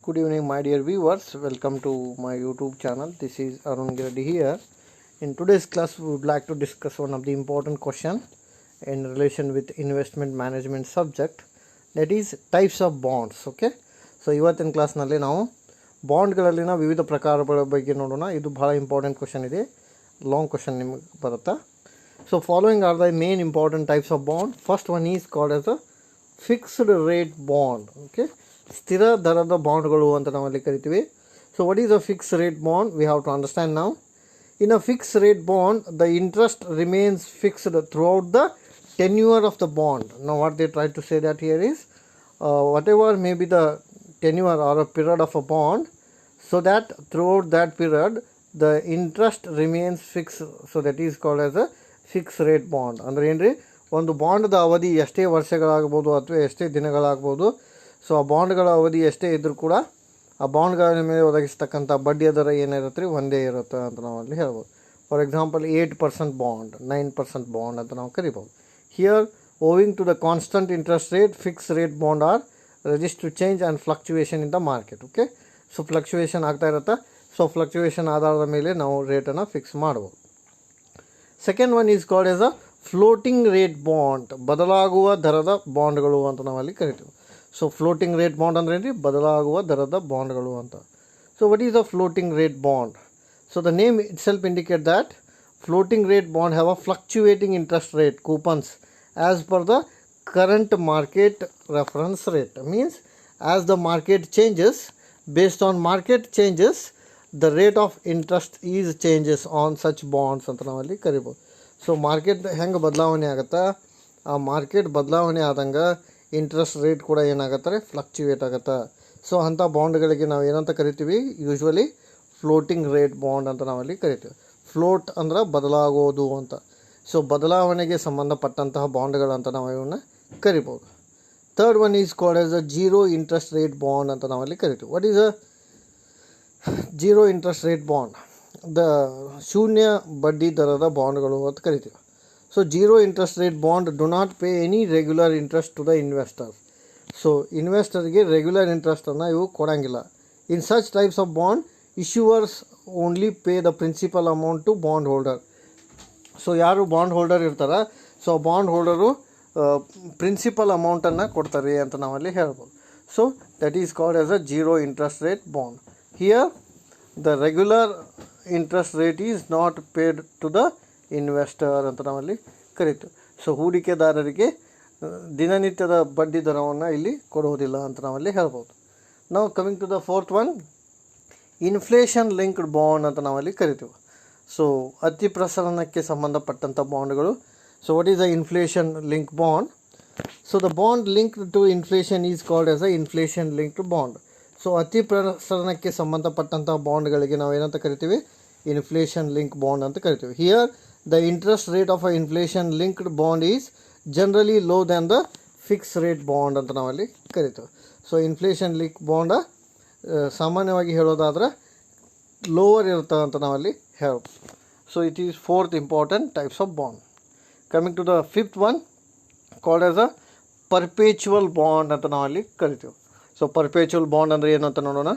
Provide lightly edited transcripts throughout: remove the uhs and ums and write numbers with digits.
Good evening, my dear viewers. Welcome to my YouTube channel. This is Arun Giradi here. In today's class, we would like to discuss one of the important question in relation with investment management subject, that is types of bonds. Okay, so ಇವತ್ತಿನ ಕ್ಲಾಸ್ನಲ್ಲಿ ನಾವು ಬಾಂಡ್ಗಳಲ್ಲಿನ ವಿವಿಧ ಪ್ರಕಾರಗಳ ಬಗ್ಗೆ ನೋಡೋಣ. ಇದು ಬಹಳ important question ಇದೆ, ಲಾಂಗ್ ಕ್ವಶನ್ ನಿಮಗೆ ಬರುತ್ತಾ. So following are the main important types of bond. First one is called as a fixed rate bond. Okay, ಸ್ಥಿರ ದರದ ಬಾಂಡ್ಗಳು ಅಂತ ನಾವಲ್ಲಿ ಕರಿತೀವಿ. So what is a fix rate bond? We have to understand ನಾವು. In a fixed rate bond, the interest remains fixed throughout the tenure of the bond. Now what they try to say that here is, whatever may be the tenure or a period of a bond, so that throughout that period the interest remains fixed. So that is called as a fixed rate bond. ಅಂದರೆ ಏನ್ರಿ, ಒಂದು ಬಾಂಡ್ದ ಅವಧಿ ಎಷ್ಟೇ ವರ್ಷಗಳಾಗ್ಬೋದು ಅಥವಾ ಎಷ್ಟೇ ದಿನಗಳಾಗ್ಬೋದು. So ಆ ಬಾಂಡ್ಗಳ ಅವಧಿ ಎಷ್ಟೇ ಇದ್ದರೂ ಕೂಡ ಆ ಬಾಂಡ್ಗಳ ಮೇಲೆ ಒದಗಿಸ್ತಕ್ಕಂಥ ಬಡ್ಡಿಯ ದರ ಏನಿರುತ್ತೆ ರೀ, ಒಂದೇ ಇರುತ್ತೆ ಅಂತ ನಾವು ಅಲ್ಲಿ ಹೇಳ್ಬೋದು. ಫಾರ್ ಎಕ್ಸಾಂಪಲ್ 8% ಬಾಂಡ್, 9% ಬಾಂಡ್ ಅಂತ ನಾವು ಕರಿಬೋದು. Here owing to the constant interest rate, fix rate bond are resist to change and fluctuation in the market. Okay, so fluctuation ಆಗ್ತಾ ಇರುತ್ತೆ. ಸೊ ಫ್ಲಕ್ಚುಯೇಷನ್ ಆಧಾರದ ಮೇಲೆ ನಾವು ರೇಟನ್ನು ಫಿಕ್ಸ್ ಮಾಡ್ಬೋದು. Second one is called as a floating rate bond. ಬದಲಾಗುವ ದರದ ಬಾಂಡ್ಗಳು ಅಂತ ನಾವಲ್ಲಿ ಕರಿತೀವಿ. ಸೊ ಫ್ಲೋಟಿಂಗ್ ರೇಟ್ ಬಾಂಡ್ ಅಂದ್ರೆ ಏನ್ರಿ, ಬದಲಾಗುವ ದರದ ಬಾಂಡ್ಗಳು ಅಂತ. So what is a floating rate bond? So the name itself indicate that floating rate bond have a fluctuating interest rate coupons as per the current market reference rate. Means as the market changes, based on market changes, the rate of interest is changes on such bonds ಅಂತ ನಾವಲ್ಲಿ ಕರಿಬೋದು. So market ಹೆಂಗೆ ಬದಲಾವಣೆ ಆಗುತ್ತೆ, ಆ market ಬದಲಾವಣೆ ಆದಂಗೆ interest rate ಕೂಡ ಏನಾಗುತ್ತೆ, ಫ್ಲಕ್ಚುಯೇಟ್ ಆಗುತ್ತೆ. ಸೊ ಅಂಥ ಬಾಂಡ್ಗಳಿಗೆ ನಾವು ಏನಂತ ಕರಿತೀವಿ, ಯೂಶ್ವಲಿ ಫ್ಲೋಟಿಂಗ್ ರೇಟ್ ಬಾಂಡ್ ಅಂತ ನಾವಲ್ಲಿ ಕರಿತೀವಿ. ಫ್ಲೋಟ್ ಅಂದ್ರೆ ಬದಲಾಗೋದು ಅಂತ. ಸೊ ಬದಲಾವಣೆಗೆ ಸಂಬಂಧಪಟ್ಟಂತಹ ಬಾಂಡ್ಗಳಂತ ನಾವು ಇವನ್ನ ಕರಿಬೋದು. Third one is called as a zero interest rate bond ಅಂತ ನಾವಲ್ಲಿ ಕರಿತೀವಿ. What is a zero interest rate bond? The ಶೂನ್ಯ ಬಡ್ಡಿ ದರದ ಬಾಂಡ್ಗಳು ಅಂತ ಕರಿತೀವಿ. So zero interest rate bond do not pay any regular interest to the investor. So ಇನ್ವೆಸ್ಟರ್ಗೆ ರೆಗ್ಯುಲರ್ ಇಂಟ್ರೆಸ್ಟನ್ನು ಇವು ಕೊಡೋಂಗಿಲ್ಲ. In such types of bond, issuers only pay the principal amount to bond holder. So ಯಾರು bond holder ಇರ್ತಾರೆ, so bond holder principal ಅಮೌಂಟನ್ನು ಕೊಡ್ತಾರೆ ಅಂತ ನಾವಲ್ಲಿ ಹೇಳ್ಬೋದು. So that is called as a zero interest rate bond. Here the regular interest rate is not paid to the investor ಅಂತ ನಾವಲ್ಲಿ ಕರಿತೀವಿ. ಸೊ ಹೂಡಿಕೆದಾರರಿಗೆ ದಿನನಿತ್ಯದ ಬಡ್ಡಿ ದರವನ್ನು ಇಲ್ಲಿ ಕೊಡುವುದಿಲ್ಲ ಅಂತ ನಾವಲ್ಲಿ ಹೇಳ್ಬೋದು. ನಾವು coming to the fourth one, inflation linked bond ಅಂತ ನಾವಲ್ಲಿ ಕರಿತೀವಿ. ಸೊ ಅತಿ ಪ್ರಸರಣಕ್ಕೆ ಸಂಬಂಧಪಟ್ಟಂಥ ಬಾಂಡ್ಗಳು. So what is the inflation link bond? So the bond linked to inflation is called as a inflation linked bond. So ಅತಿ ಪ್ರಸರಣಕ್ಕೆ ಸಂಬಂಧಪಟ್ಟಂಥ ಬಾಂಡ್ಗಳಿಗೆ ನಾವು ಏನಂತ ಕರಿತೀವಿ, ಇನ್ಫ್ಲೇಷನ್ ಲಿಂಕ್ ಬಾಂಡ್ ಅಂತ ಕರಿತೀವಿ. Here the interest rate of a inflation linked bond is generally low than the fix rate bond ಅಂತ ನಾವಲ್ಲಿ ಕರಿತೀವಿ. ಸೊ ಇನ್ಫ್ಲೇಷನ್ ಲಿಂಕ್ ಬಾಂಡ ಸಾಮಾನ್ಯವಾಗಿ ಹೇಳೋದಾದ್ರೆ ಲೋವರ್ ಇರುತ್ತೆ ಅಂತ ನಾವಲ್ಲಿ ಹೇಳ್ಬೋದು. So it is fourth important types of bond. Coming to the fifth one, called as a perpetual bond ಅಂತ ನಾವಲ್ಲಿ ಕರಿತೀವಿ. ಸೊ ಪರ್ಪೇಚುವಲ್ ಬಾಂಡ್ ಅಂದರೆ ಏನು ಅಂತ ನೋಡೋಣ.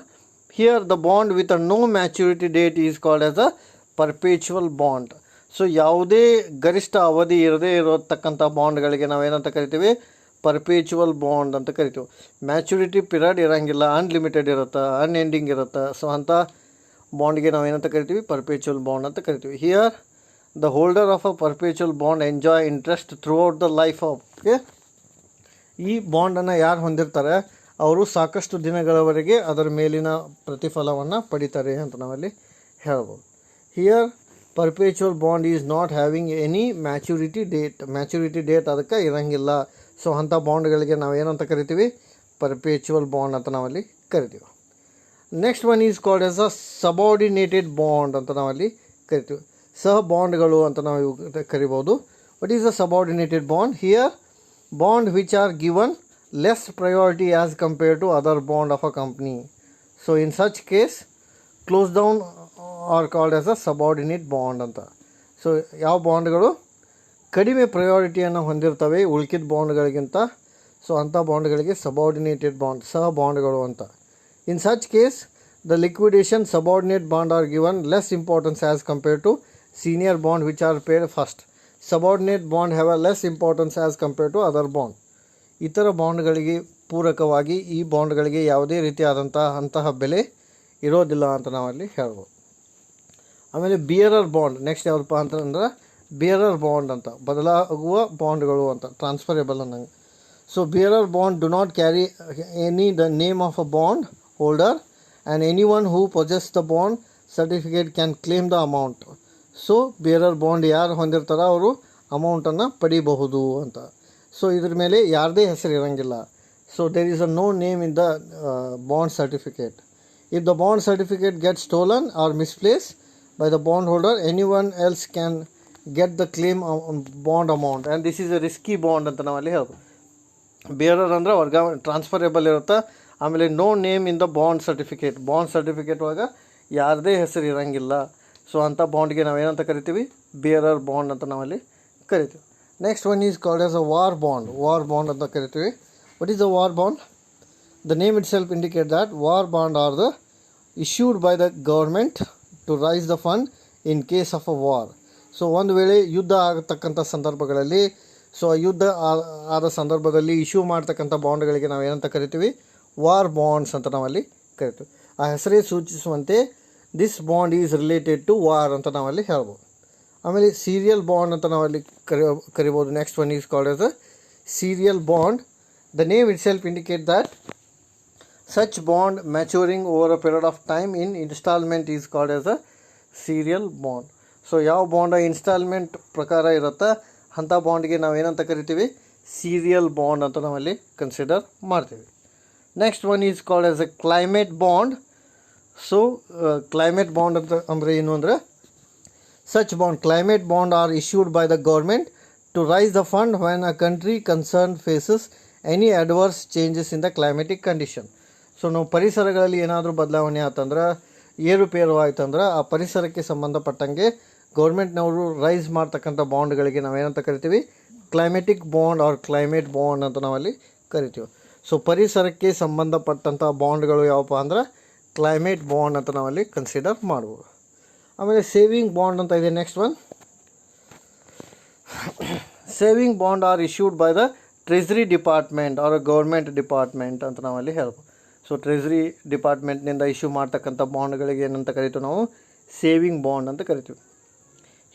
Here the bond with a no maturity date is called as a perpetual bond. So ಯಾವುದೇ ಗರಿಷ್ಠ ಅವಧಿ ಇರದೇ ಇರತಕ್ಕಂಥ ಬಾಂಡ್ಗಳಿಗೆ ನಾವೇನಂತ ಕರಿತೀವಿ, ಪರ್ಪೇಚುವಲ್ ಬಾಂಡ್ ಅಂತ ಕರಿತೀವಿ. ಮ್ಯಾಚುರಿಟಿ ಪಿರಿಯಡ್ ಇರೋಂಗಿಲ್ಲ, ಅನ್ಲಿಮಿಟೆಡ್ ಇರುತ್ತೆ, ಅನ್ಎಂಡಿಂಗ್ ಇರುತ್ತೆ. ಸೊ ಅಂಥ ಬಾಂಡ್ಗೆ ನಾವು ಏನಂತ ಕರಿತೀವಿ, ಪರ್ಪೇಚುವಲ್ ಬಾಂಡ್ ಅಂತ ಕರಿತೀವಿ. Here the holder of a perpetual bond enjoy interest throughout the life of. ಈ ಬಾಂಡನ್ನು ಯಾರು ಹೊಂದಿರ್ತಾರೆ ಅವರು ಸಾಕಷ್ಟು ದಿನಗಳವರೆಗೆ ಅದರ ಮೇಲಿನ ಪ್ರತಿಫಲವನ್ನು ಪಡಿತಾರೆ ಅಂತ ನಾವಲ್ಲಿ ಹೇಳ್ಬೋದು. Here perpetual bond is not having any maturity date ಅದಕ್ಕೆ ಇರೋಂಗಿಲ್ಲ. ಸೊ ಅಂಥ ಬಾಂಡ್ಗಳಿಗೆ ನಾವು ಏನಂತ ಕರಿತೀವಿ, ಪರ್ಪೇಚುವಲ್ ಬಾಂಡ್ ಅಂತ ನಾವಲ್ಲಿ ಕರಿತೀವಿ. Next one is called as a subordinated bond ಅಂತ ನಾವಲ್ಲಿ ಕರಿತೀವಿ. ಸಹ ಬಾಂಡ್ಗಳು ಅಂತ ನಾವು ಕರಿಬೋದು. What is a subordinated bond? Here bond which are given less priority as compare to other bond of a company. So in such case close down are called as a subordinate bond ಅಂತ. So ಯಾವ ಬಾಂಡ್ಗಳು ಕಡಿಮೆ ಪ್ರಯಾರಿಟಿಯನ್ನು ಹೊಂದಿರ್ತವೆ ಉಳ್ಕಿದ ಬಾಂಡ್ಗಳಿಗಿಂತ, so ಅಂಥ ಬಾಂಡ್ಗಳಿಗೆ ಸಬಾರ್ಡಿನೇಟೆಡ್ bond, ಸಹ ಬಾಂಡ್ಗಳು ಅಂತ. In such case, the liquidation subordinate bond are given less importance as compared to senior bond which are paid first. Subordinate bond have a less importance as compared to other bond. ಇತರ ಬಾಂಡ್ಗಳಿಗೆ ಪೂರಕವಾಗಿ ಈ ಬಾಂಡ್ಗಳಿಗೆ ಯಾವುದೇ ರೀತಿಯಾದಂತಹ ಬೆಲೆ ಇರೋದಿಲ್ಲ ಅಂತ ನಾವಲ್ಲಿ ಹೇಳ್ಬೋದು. ಆಮೇಲೆ ಬಿಯರರ್ ಬಾಂಡ್ ನೆಕ್ಸ್ಟ್ ಯಾವುದಪ್ಪ ಅಂತಂದ್ರೆ ಬಿಯರರ್ ಬಾಂಡ್ ಅಂತ, ಬದಲಾಗುವ ಬಾಂಡ್ಗಳು ಅಂತ, ಟ್ರಾನ್ಸ್ಫರೇಬಲ್ ಅನ್ನಂಗೆ. So bearer bond do not carry the name of a bond holder and anyone who possesses the bond certificate can claim the amount. So bearer bond ಯಾರು ಹೊಂದಿರ್ತಾರೋ ಅವರು ಅಮೌಂಟನ್ನು ಪಡಿಬಹುದು ಅಂತ. ಸೊ ಇದ್ರ ಮೇಲೆ ಯಾರದೇ ಹೆಸರು ಇರೋಂಗಿಲ್ಲ. So there is a no name in the bond certificate. If the bond certificate get stolen or misplace by the bond holder, anyone else can get the claim bond amount and this is a risky bond ಅಂತ ನಾವಲ್ಲಿ ಹೇಳ್ಬೋದು. Bearer ಅಂದರೆ ವರ್ಗಾವಣೆ transferable ಇರುತ್ತೆ. ಆಮೇಲೆ no name in the bond certificate ಒಳಗೆ ಯಾರದೇ ಹೆಸರು ಇರೋಂಗಿಲ್ಲ. ಸೊ ಅಂಥ ಬಾಂಡ್ಗೆ ನಾವು ಏನಂತ ಕರಿತೀವಿ, ಬೇರರ್ ಬಾಂಡ್ ಅಂತ ನಾವಲ್ಲಿ ಕರಿತೀವಿ. Next one is called as a war bond ಅಂತ ಕರಿತೀವಿ. What is a war bond? The name itself indicate that war bond are the issued by the government to raise the fund in case of a war. So ಒಂದು ವೇಳೆ ಯುದ್ಧ ಆಗತಕ್ಕಂಥ ಸಂದರ್ಭಗಳಲ್ಲಿ, so ಯುದ್ಧ ಆದ ಸಂದರ್ಭದಲ್ಲಿ issue ಮಾಡ್ತಕ್ಕಂಥ ಬಾಂಡ್ಗಳಿಗೆ ನಾವು ಏನಂತ ಕರಿತೀವಿ, ವಾರ್ ಬಾಂಡ್ಸ್ ಅಂತ ನಾವಲ್ಲಿ ಕರಿತೀವಿ. ಆ ಹೆಸರೇ ಸೂಚಿಸುವಂತೆ this bond is related to war ಅಂತ ನಾವಲ್ಲಿ ಹೇಳ್ಬೋದು. ಆಮೇಲೆ ಸೀರಿಯಲ್ ಬಾಂಡ್ ಅಂತ ನಾವಲ್ಲಿ ಕರಿಬೋದು. Next one is called as a serial bond. The name itself indicate that such bond maturing over a period of time in instalment is called as a serial bond. So ಯಾವ bond instalment ಪ್ರಕಾರ ಇರುತ್ತಾ ಅಂಥ ಬಾಂಡ್ಗೆ ನಾವು ಏನಂತ ಕರಿತೀವಿ, serial bond ಅಂತ ನಾವಲ್ಲಿ ಕನ್ಸಿಡರ್ ಮಾಡ್ತೀವಿ. Next one is called as a climate bond. So climate bond ಅಂತ ಅಂದರೆ ಏನು ಅಂದರೆ, such bond climate bond are issued by the government to raise the fund when a country concern faces any adverse changes in the climatic condition. So ನಾವು ಪರಿಸರಗಳಲ್ಲಿ ಏನಾದರೂ ಬದಲಾವಣೆ ಆತಂದ್ರೆ, ಏರುಪೇರು ಆಯ್ತಂದ್ರೆ ಆ ಪರಿಸರಕ್ಕೆ ಸಂಬಂಧಪಟ್ಟಂಗೆ ಗೌರ್ಮೆಂಟ್ನವರು ರೈಸ್ ಮಾಡ್ತಕ್ಕಂಥ ಬಾಂಡ್ಗಳಿಗೆ ನಾವೇನಂತ ಕರಿತೀವಿ, climatic bond or climate bond ಅಂತ ನಾವಲ್ಲಿ ಕರಿತೀವಿ. ಸೊ ಪರಿಸರಕ್ಕೆ ಸಂಬಂಧಪಟ್ಟಂಥ ಬಾಂಡ್ಗಳು ಯಾವಪ್ಪ ಅಂದ್ರೆ ಕ್ಲೈಮೇಟ್ ಬಾಂಡ್ ಅಂತ ನಾವಲ್ಲಿ ಕನ್ಸಿಡರ್ ಮಾಡ್ಬೋದು. ಆಮೇಲೆ ಸೇವಿಂಗ್ ಬಾಂಡ್ ಅಂತ ಇದೆ. Next one, saving bond are issued by the treasury department or government department ಅಂತ ನಾವಲ್ಲಿ ಹೇಳ್ಬೋದು. ಸೊ ಟ್ರೆಜರಿ ಡಿಪಾರ್ಟ್ಮೆಂಟ್ನಿಂದ ಇಶ್ಯೂ ಮಾಡ್ತಕ್ಕಂಥ ಬಾಂಡ್ಗಳಿಗೆ ಏನಂತ ಕರಿತೀವಿ ನಾವು, ಸೇವಿಂಗ್ ಬಾಂಡ್ ಅಂತ ಕರಿತೀವಿ.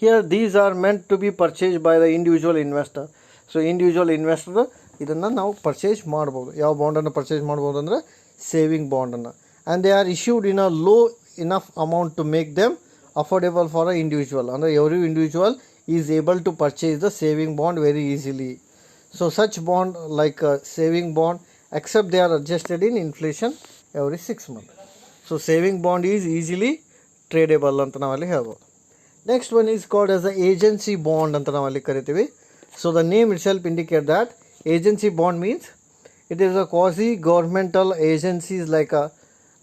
Here these are meant to be purchase by the individual investor. So individual investor ಇದನ್ನು ನಾವು ಪರ್ಚೇಸ್ ಮಾಡ್ಬೋದು. ಯಾವ ಬಾಂಡನ್ನು ಪರ್ಚೇಸ್ ಮಾಡ್ಬೋದು ಅಂದರೆ ಸೇವಿಂಗ್ ಬಾಂಡನ್ನು. And they are issued in a low enough amount to make them affordable for a individual. ಅಂದರೆ every individual is able to purchase the saving bond very easily. So such bond like saving bond except they are adjusted in inflation every 6 months. So saving bond is easily tradable ಅಂತ ನಾವಲ್ಲಿ ಹೇಳ್ಬೋದು. Next one is called as the agency bond ಅಂತ ನಾವಲ್ಲಿ ಕರಿತೀವಿ. So the name itself indicate that agency bond means it is a quasi governmental agencies like a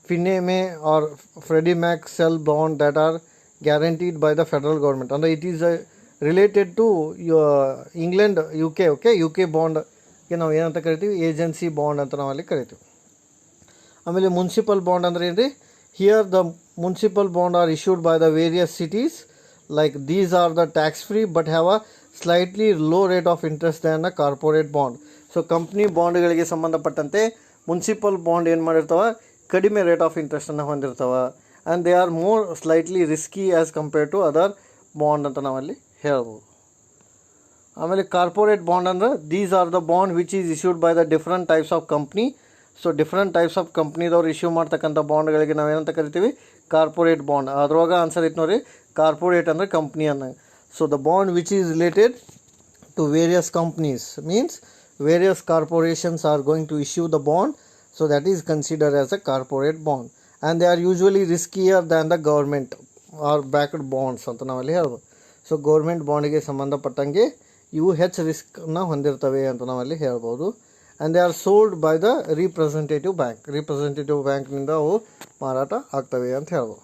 Fannie Mae or Freddie Mac sell bond that are guaranteed by the federal government. And it is related to your England, UK, okay, UK bond ನಾವು ಏನಂತ ಕರಿತೀವಿ, agency bond ಅಂತ ನಾವಲ್ಲಿ ಕರಿತೀವಿ. ಆಮೇಲೆ municipal bond ಅಂದರೆ ಏನು ರೀ, here the municipal bond are issued by the various cities like these are the tax free but have a slightly low rate of interest than a corporate bond. So company ಬಾಂಡ್ಗಳಿಗೆ ಸಂಬಂಧಪಟ್ಟಂತೆ municipal bond ಏನು ಮಾಡಿರ್ತಾವೆ, ಕಡಿಮೆ rate of ಇಂಟ್ರೆಸ್ಟನ್ನು ಹೊಂದಿರ್ತಾವೆ. And they are more slightly risky as compare to other bond ಅಂತ ನಾವಲ್ಲಿ ಹೇಳ್ಬೋದು. ಆಮೇಲೆ ಕಾರ್ಪೊರೇಟ್ ಬಾಂಡ್ ಅಂದರೆ these are the bond which is issued by the different types of company. So different types of ಕಂಪ್ನಿದವ್ರು issue ಮಾಡ್ತಕ್ಕಂಥ ಬಾಂಡ್ಗಳಿಗೆ ನಾವೇನಂತ ಕರಿತೀವಿ, ಕಾರ್ಪೊರೇಟ್ ಬಾಂಡ್. ಅದ್ರೊಳಗೆ ಆನ್ಸರ್ ಇತ್ತು ನೋಡಿ, ಕಾರ್ಪೊರೇಟ್ ಅಂದರೆ ಕಂಪ್ನಿ ಅನ್ನಂಗೆ. So the bond which is related to various companies means various corporations are going to issue the bond. So that is considered as a corporate bond. And they are usually riskier than the government or backed bonds ಅಂತ ನಾವಲ್ಲಿ ಹೇಳ್ಬೋದು. So government ಬಾಂಡಿಗೆ ಸಂಬಂಧಪಟ್ಟಂಗೆ ಇವು ಹೆಚ್ಚು ರಿಸ್ಕನ್ನ ಹೊಂದಿರ್ತವೆ ಅಂತ ನಾವಲ್ಲಿ ಹೇಳ್ಬೋದು. And they are sold by the representative ಬ್ಯಾಂಕ್ನಿಂದ ಅವು ಮಾರಾಟ ಆಗ್ತವೆ ಅಂತ ಹೇಳ್ಬೋದು.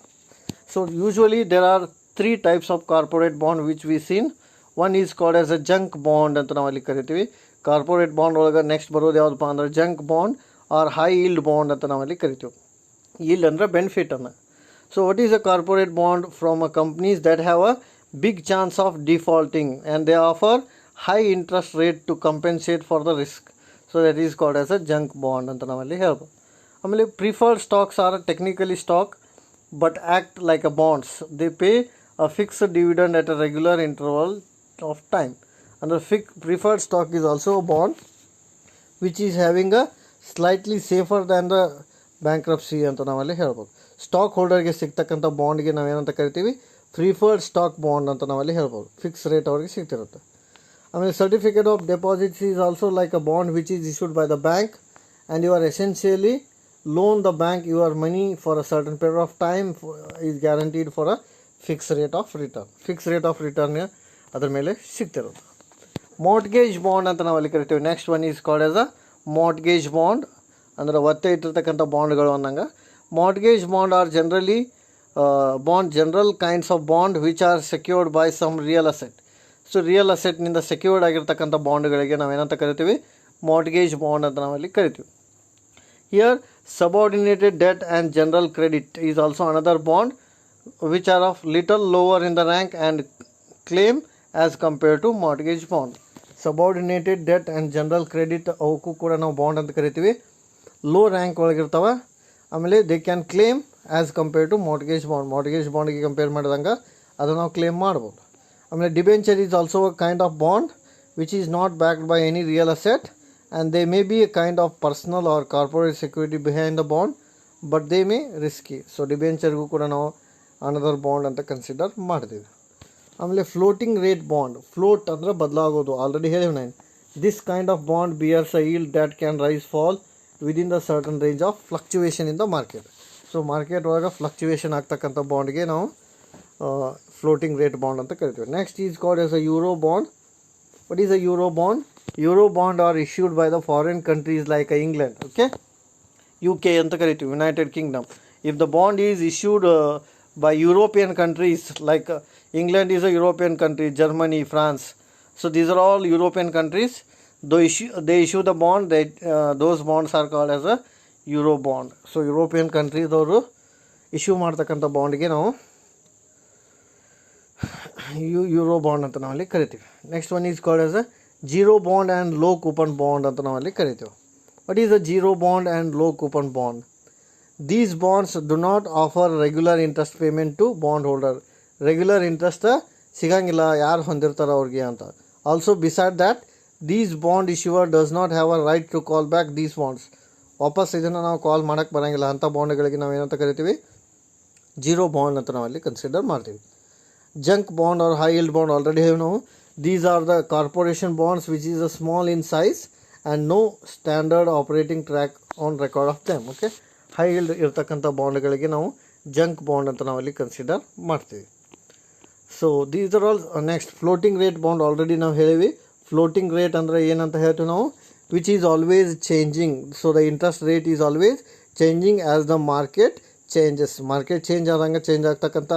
So usually there are 3 types of corporate bond which we seen. One is called as a junk bond ಅಂತ ನಾವಲ್ಲಿ ಕರಿತೀವಿ. ಕಾರ್ಪೊರೇಟ್ ಬಾಂಡ್ ಒಳಗೆ ನೆಕ್ಸ್ಟ್ ಬರೋದು ಯಾವುದಪ್ಪ ಅಂದ್ರೆ junk bond or high yield bond ಅಂತ ನಾವಲ್ಲಿ ಕರಿತೀವಿ. yield andre benefit anna. So what is a corporate bond? From a companies that have a big chance of defaulting and they offer high interest rate to compensate for the risk. So that is called as a junk bond anta navalli helbo. ಆಮೇಲೆ preferred stocks are technically stock but act like a bonds. They pay a fixed dividend at a regular interval of time. And the preferred stock is also a bond which is having a slightly safer than the bankruptcy ಅಂತ ನಾವಲ್ಲಿ ಹೇಳ್ಬೋದು. Stock ಹೋಲ್ಡರ್ಗೆ ಸಿಗ್ತಕ್ಕಂಥ ಬಾಂಡ್ಗೆ ನಾವೇನಂತ ಕರಿತೀವಿ, preferred stock bond ಅಂತ ನಾವಲ್ಲಿ ಹೇಳ್ಬೋದು. Fix rate ಅವ್ರಿಗೆ ಸಿಗ್ತಿರುತ್ತೆ. ಆಮೇಲೆ certificate of deposits is also like a bond which is issued by the bank and you are essentially loan the bank your money for a certain period of time is guaranteed for a fixed rate of return. Fixed rate of return ಅದರ ಮೇಲೆ ಸಿಗ್ತಿರೋದು. Mortgage bond ಅಂತ ನಾವಲ್ಲಿ ಕರಿತೀವಿ. Next one is called as a mortgage bond, ಅಂದರೆ ಒತ್ತೆ ಇಟ್ಟಿರ್ತಕ್ಕಂಥ ಬಾಂಡ್ಗಳು ಅನ್ನಂಗೆ. Mortgage bond are general kinds of bond which are secured by some real asset. So real ಅಸೆಟ್ನಿಂದ ಸೆಕ್ಯೂರ್ಡ್ ಆಗಿರ್ತಕ್ಕಂಥ ಬಾಂಡ್ಗಳಿಗೆ ನಾವೇನಂತ ಕರಿತೀವಿ, ಮಾರ್ಟ್ಗೇಜ್ ಬಾಂಡ್ ಅಂತ ನಾವಲ್ಲಿ ಕರಿತೀವಿ. Here subordinated debt and general credit is also another bond which are of little lower in the rank and claim as compared to mortgage bond. Subordinated debt and general credit ಅವಕ್ಕೂ ಕೂಡ ನಾವು bond ಅಂತ ಕರಿತೀವಿ. Low rank ಒಳಗಿರ್ತಾವೆ. ಆಮೇಲೆ they can claim as compare to mortgage bond. Mortgage ಬಾಂಡ್ಗೆ compare ಮಾಡಿದಂಗೆ ಅದನ್ನು ನಾವು ಕ್ಲೇಮ್ ಮಾಡ್ಬೋದು. ಆಮೇಲೆ debenture is also a kind of bond which is not backed by any real asset and they may be a kind of personal or corporate security behind the bond but they may risky. So ಡಿಬೆಂಚರ್ಗೂ ಕೂಡ ನಾವು another bond ಅಂತ consider ಮಾಡ್ತೀವಿ. ಆಮೇಲೆ floating rate bond. Float ಅಂದರೆ ಬದಲಾಗೋದು, already ಹೇಳಿವಿ ನಾನು. This kind of bond bears a yield that can rise fall within the certain range of fluctuation in the market. So market ಒಳಗೆ fluctuation ಆಗ್ತಕ್ಕಂಥ ಬಾಂಡ್ಗೆ ನಾವು floating rate bond ಅಂತ ಕರಿತೀವಿ. Next is called as a euro bond. What is a euro bond? Euro bond are issued by the foreign countries like England, okay, UK anta kariತೀವಿ, United Kingdom. If the bond is issued by European countries like England is a European country, Germany, France, so these are all European countries. They issue the bond, those bonds are called as a euro bond. So European countries ಅವರು ಇಶ್ಯೂ ಮಾಡ್ತಕ್ಕಂಥ ಬಾಂಡ್ಗೆ ನಾವು euro bond ಅಂತ ನಾವಲ್ಲಿ ಕರಿತೀವಿ. Next one is called as a zero bond and low coupon bond ಅಂತ ನಾವಲ್ಲಿ ಕರಿತೀವಿ. What is a zero bond and low coupon bond? These bonds do not offer regular interest payment to bond holder. Regular interest ಸಿಗಂಗಿಲ್ಲ ಯಾರು ಹೊಂದಿರ್ತಾರೆ ಅವ್ರಿಗೆ ಅಂತ. Also beside that these bond issuer does not have a right to call back these bonds. ವಾಪಸ್ ಇದನ್ನು ನಾವು ಕಾಲ್ ಮಾಡೋಕ್ಕೆ ಬರೋಂಗಿಲ್ಲ. ಅಂಥ ಬಾಂಡ್ಗಳಿಗೆ ನಾವು ಏನಂತ ಕರಿತೀವಿ, ಜೀರೋ ಬಾಂಡ್ ಅಂತ ನಾವಲ್ಲಿ ಕನ್ಸಿಡರ್ ಮಾಡ್ತೀವಿ. Junk bond or high yield bond already have now. These are the corporation bonds which is a small in size and no standard operating track on record of them. Okay, high yield ಇರ್ತಕ್ಕಂಥ ಬಾಂಡ್ಗಳಿಗೆ ನಾವು junk bond ಅಂತ ನಾವಲ್ಲಿ consider ಮಾಡ್ತೀವಿ. So these are all. Next floating rate bond already ನಾವು ಹೇಳಿವಿ. Floating rate ಅಂದರೆ ಏನಂತ ಹೇಳ್ತೀವಿ ನಾವು, which is always changing. So the interest rate is always changing as the market changes. Market change ಆದಂಗೆ ಚೇಂಜ್ ಆಗ್ತಕ್ಕಂಥ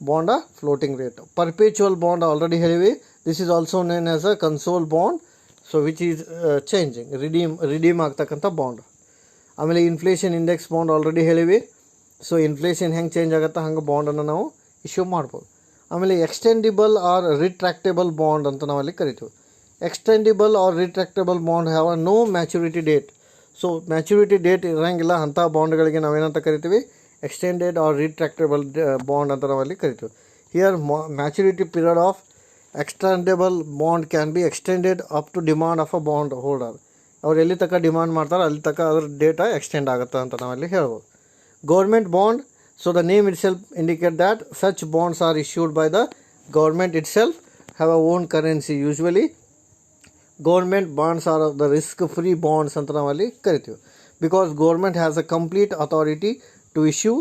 ಬಾಂಡ floating rate. Perpetual bond already ಹೇಳಿವಿ. This is also known as a consol bond, so which is changing, redeem ಆಗ್ತಕ್ಕಂಥ ಬಾಂಡ್. ಆಮೇಲೆ inflation index bond already ಹೇಳಿವಿ. So inflation ಹೆಂಗೆ change ಆಗುತ್ತೆ ಹಂಗೆ ಬಾಂಡನ್ನು ನಾವು ಇಶ್ಯೂ ಮಾಡ್ಬೋದು. ಆಮೇಲೆ ಎಕ್ಸ್ಟೆಂಡಿಬಲ್ ಆರ್ ರಿಟ್ರಾಕ್ಟೇಬಲ್ ಬಾಂಡ್ ಅಂತ ನಾವಲ್ಲಿ ಕರಿತೀವಿ. Extendible or retractable bond have a no maturity date. So maturity date ಇರೋಂಗಿಲ್ಲ ಅಂಥ ಬಾಂಡ್ಗಳಿಗೆ ನಾವೇನಂತ ಕರಿತೀವಿ, extended or retractable bond ಅಂತ ನಾವಲ್ಲಿ ಕರಿತೀವಿ. Here maturity period of extendable bond can be extended up to demand of a bond holder. ಅವ್ರು ಎಲ್ಲಿ ತನಕ ಡಿಮಾಂಡ್ ಮಾಡ್ತಾರೆ ಅಲ್ಲಿ ತನಕ ಅದ್ರ ಡೇಟಾ ಎಕ್ಸ್ಟೆಂಡ್ ಆಗುತ್ತೆ ಅಂತ ನಾವಲ್ಲಿ ಹೇಳ್ಬೋದು. Government bond. So the name itself indicate that such bonds R issued by the government it self, have a own currency. Usually government bonds are the risk free bonds ಅಂತ ನಾವಲ್ಲಿ ಕರಿತೀವಿ. Because government has a complete authority to issue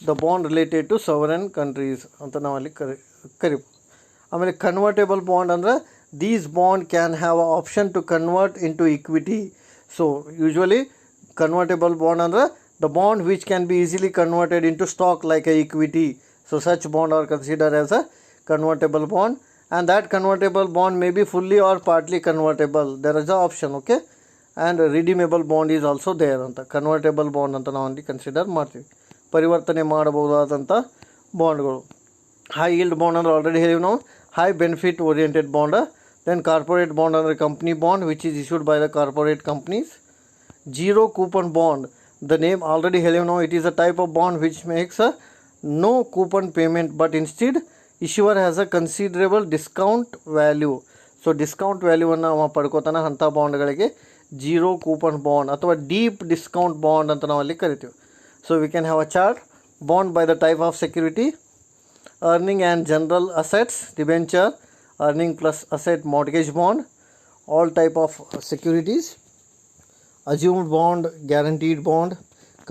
the bond related to sovereign countries ಅಂತ ನಾವಲ್ಲಿ ಕರಿಬೋದು. ಆಮೇಲೆ convertible bond ಅಂದರೆ these bond can have a option to convert into equity. So usually convertible bond ಅಂದರೆ the bond which can be easily converted into stock like a equity. So such bond are consider as a convertible bond and that convertible bond may be fully or partly convertible. There is an option, okay. And redeemable bond is also there ಅಂತ. Convertible bond ಅಂತ ನಾವು ಅಲ್ಲಿ consider ಮಾಡ್ತೀವಿ, ಪರಿವರ್ತನೆ ಮಾಡಬಹುದಾದಂಥ ಬಾಂಡ್ಗಳು. High yield bond ಅಂದ್ರೆ already ಹೇಳಿವಿ ನಾವು, high benefit oriented bond. Then corporate bond ಅಂದರೆ company bond which is issued by the corporate companies. Zero coupon bond, the name already ಹೇಳಿವಿ ನಾವು, it is a type of bond which makes a no coupon payment but instead issuer has a considerable discount value. So discount ವ್ಯಾಲ್ಯೂವನ್ನು ಅವ ಪಡ್ಕೋತಾನೆ, ಅಂಥ ಬಾಂಡ್ಗಳಿಗೆ zero coupon bond ಅಥವಾ deep discount bond ಅಂತ ನಾವು ಅಲ್ಲಿ ಕರಿತೀವಿ. So we can have a chart. Bond by the type of security, earning and general assets, debenture, earning plus asset mortgage bond, all type of securities, assumed bond, guaranteed bond,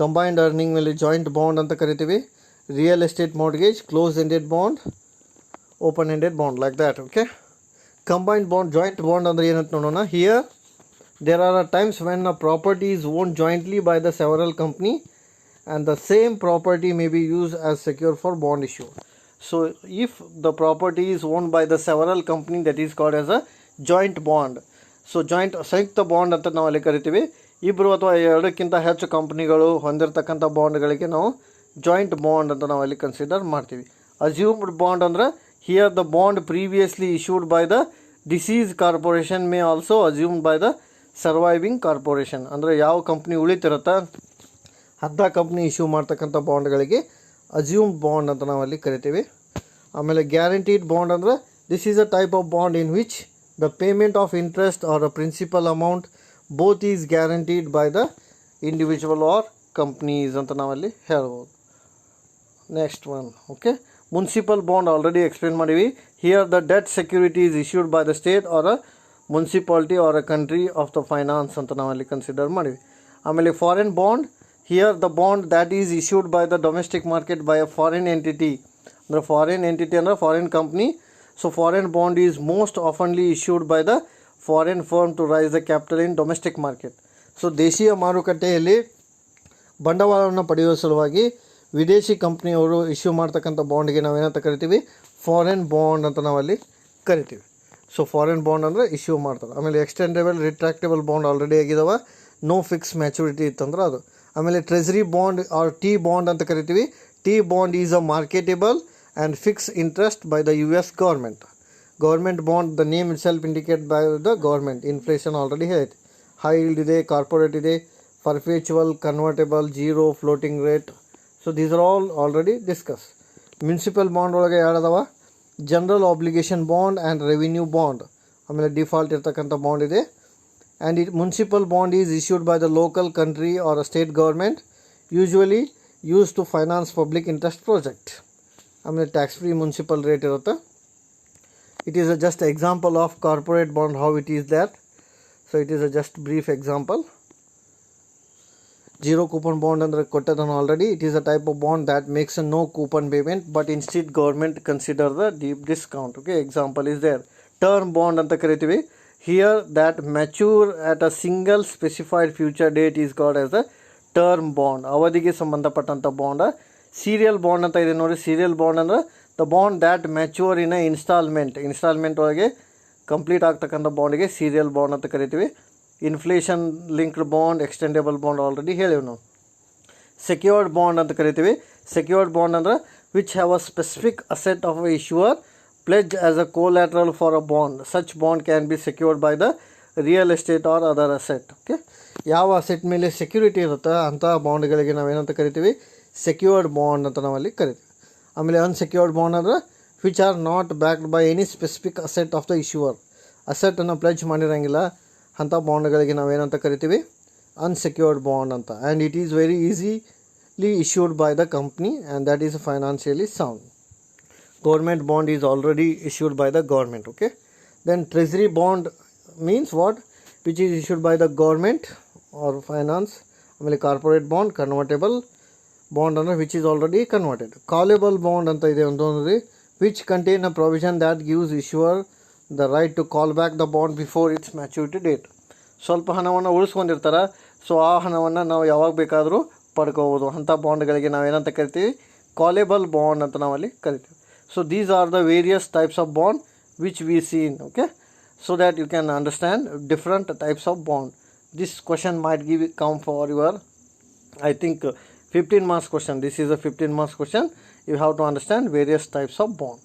combined earning ಮೇಲೆ joint bond ಅಂತ ಕರಿತೀವಿ, real estate mortgage, closed ended bond, open ended bond, like that. Okay, combined bond, joint bond ಅಂದ್ರೆ ಏನಂತ ನೋಡೋಣ. Here there are times when a property is owned jointly by the several company and the same property may be used as secure for bond issue. So if the property is owned by the several company, that is called as a joint bond. So joint Samyukta bond ಅಂತ ನಾವು ಅಲ್ಲಿ ಕರಿತೀವಿ. ಇಬ್ಬರು ಅಥವಾ ಎರಡಕ್ಕಿಂತ ಹೆಚ್ಚು ಕಂಪ್ನಿಗಳು ಹೊಂದಿರತಕ್ಕಂಥ ಬಾಂಡ್ಗಳಿಗೆ ನಾವು ಜಾಯಿಂಟ್ ಬಾಂಡ್ ಅಂತ ನಾವು ಅಲ್ಲಿ ಕನ್ಸಿಡರ್ ಮಾಡ್ತೀವಿ. ಅಸ್ಯೂಮ್ಡ್ ಬಾಂಡ್ ಅಂದ್ರೆ here the bond previously issued by the disease corporation May also assumed by the surviving corporation. ಅಂದರೆ ಯಾವ ಕಂಪ್ನಿ ಉಳಿತಿರುತ್ತಾ ಅಂಥ ಕಂಪ್ನಿ ಇಶ್ಯೂ ಮಾಡ್ತಕ್ಕಂಥ ಬಾಂಡ್ಗಳಿಗೆ ಅಸ್ಯೂಮ್ಡ್ ಬಾಂಡ್ ಅಂತ ನಾವು ಅಲ್ಲಿ ಕರಿತೀವಿ. ಆಮೇಲೆ ಗ್ಯಾರಂಟೀಡ್ ಬಾಂಡ್ ಅಂದರೆ this is a type of bond in which the payment of interest or a principal amount both is guaranteed by the individual or companies ಅಂತ ನಾವಲ್ಲಿ ಹೇಳ್ಬೋದು. Next one, okay, municipal bond already explain ಮಾಡೀವಿ. Here the debt security is issued by the state or a municipality or a country of the finance ಅಂತ ನಾವಲ್ಲಿ consider ಮಾಡೀವಿ. ಆಮೇಲೆ foreign bond, here the bond that is issued by the domestic market by a foreign entity. The foreign entity and a foreign company. So foreign bond is most oftenly issued by the foreign firm to raise the capital in domestic market. So ದೇಶೀಯ ಮಾರುಕಟ್ಟೆಯಲ್ಲಿ ಬಂಡವಾಳವನ್ನು ಪಡೆಯುವ ಸಲುವಾಗಿ ವಿದೇಶಿ ಕಂಪ್ನಿಯವರು issue ಮಾಡ್ತಕ್ಕಂಥ ಬಾಂಡ್ಗೆ ನಾವೇನಂತ ಕರಿತೀವಿ, foreign bond ಅಂತ ನಾವಲ್ಲಿ ಕರಿತೀವಿ. ಸೊ ಫಾರಿನ್ ಬಾಂಡ್ ಅಂದರೆ ಇಶ್ಯೂ ಮಾಡ್ತಾರೆ. ಆಮೇಲೆ ಎಕ್ಸ್ಟೆಂಡೇಬಲ್ ರಿಟ್ರಾಕ್ಟೇಬಲ್ ಬಾಂಡ್ ಆಲ್ರೆಡಿ ಆಗಿದಾವ, ನೋ ಫಿಕ್ಸ್ ಮ್ಯಾಚುರಿಟಿ ಇತ್ತಂದ್ರೆ ಅದು. ಆಮೇಲೆ treasury bond or T bond ಅಂತ ಕರಿತೀವಿ. T bond is a marketable and fix interest by the US government. Government bond the name itself indicate by the government. Inflation already ಹೇಳಿದೆ. High yield ಇದೆ, corporate ಇದೆ, perpetual, convertible, zero, floating rate. So these are all already discuss. Municipal bond ಒಳಗೆ ಎರಡದವ, general obligation bond and revenue bond. ಆಮೇಲೆ default ಇರ್ತಕ್ಕಂಥ bond ಇದೆ. And municipal bond is issued by the local country or a state government, usually used to finance public interest project. ಆಮೇಲೆ tax free municipal rate ಇರುತ್ತೆ. It is a just example of corporate bond how it is that. So it is a just brief example. Zero coupon bond ಅಂದರೆ ಕೊಟ್ಟದನ್ನು already. It is a type of bond that makes a no coupon payment but instead government consider the deep discount. Okay, example is there. Term bond ಅಂತ ಕರಿತೀವಿ. Here that mature at a single specified future date is called as the term bond. ಅವಧಿಗೆ ಸಂಬಂಧಪಟ್ಟಂಥ bond. Serial bond ಅಂತ ಇದೆ ನೋಡಿ. Serial bond ಅಂದ್ರೆ the bond that mature in a installment ಒಳಗೆ complete ಆಗ್ತಕ್ಕಂಥ ಬಾಂಡ್ಗೆ ಸೀರಿಯಲ್ ಬಾಂಡ್ ಅಂತ ಕರಿತೀವಿ. Inflation linked bond, extendable bond already ಹೇಳಿವಿ ನಾವು. ಸೆಕ್ಯೂರ್ಡ್ ಬಾಂಡ್ ಅಂತ ಕರಿತೀವಿ. ಸೆಕ್ಯೂರ್ಡ್ ಬಾಂಡ್ ಅಂದ್ರೆ which have a specific asset of a issuer pledged as a collateral for a bond. Such bond can be secured by the real estate or other asset. Okay, ಯಾವ asset ಮೇಲೆ security ಇರುತ್ತೋ ಅಂಥ ಬಾಂಡ್ಗಳಿಗೆ ನಾವೇನಂತ ಕರಿತೀವಿ, secured bond ಅಂತ ನಾವಲ್ಲಿ ಕರಿತೀವಿ. ಆಮೇಲೆ ಅನ್ಸೆಕ್ಯೂರ್ಡ್ ಬಾಂಡ್ ಅಂದರೆ which are not backed by any specific asset of the issuer. ಅಸೆಟನ್ನು ಪ್ಲೆಜ್ ಮಾಡಿರೋಂಗಿಲ್ಲ ಅಂಥ ಬಾಂಡ್ಗಳಿಗೆ ನಾವೇನಂತ ಕರಿತೀವಿ, ಅನ್ಸೆಕ್ಯೂರ್ಡ್ ಬಾಂಡ್ ಅಂತ. And it is very easily issued by the company and that is financially sound. Government bond is already issued by the government. Okay, then treasury bond means what, which is issued by the government or finance. ಆಮೇಲೆ corporate bond, convertible bond ಅಂದರೆ which is already converted. Callable bond ಅಂತ ಇದೆ ಒಂದೊಂದು, which contain a provision that gives issuer the right to call back the bond before its maturity date. ಸ್ವಲ್ಪ ಹಣವನ್ನು ಉಳಿಸ್ಕೊಂಡಿರ್ತಾರೆ, so ಆ ಹಣವನ್ನು ನಾವು ಯಾವಾಗ ಬೇಕಾದರೂ ಪಡ್ಕೋಬೋದು. ಅಂಥ ಬಾಂಡ್ಗಳಿಗೆ ನಾವೇನಂತ ಕರಿತೀವಿ, ಕಾಲೇಬಲ್ ಬಾಂಡ್ ಅಂತ ನಾವಲ್ಲಿ ಕರಿತೀವಿ. So these are the various types of bond which we see in, okay, so that you can understand different types of bond. This question might come for your, I think, 15 marks question. This is a 15 marks question. You have to understand various types of bond.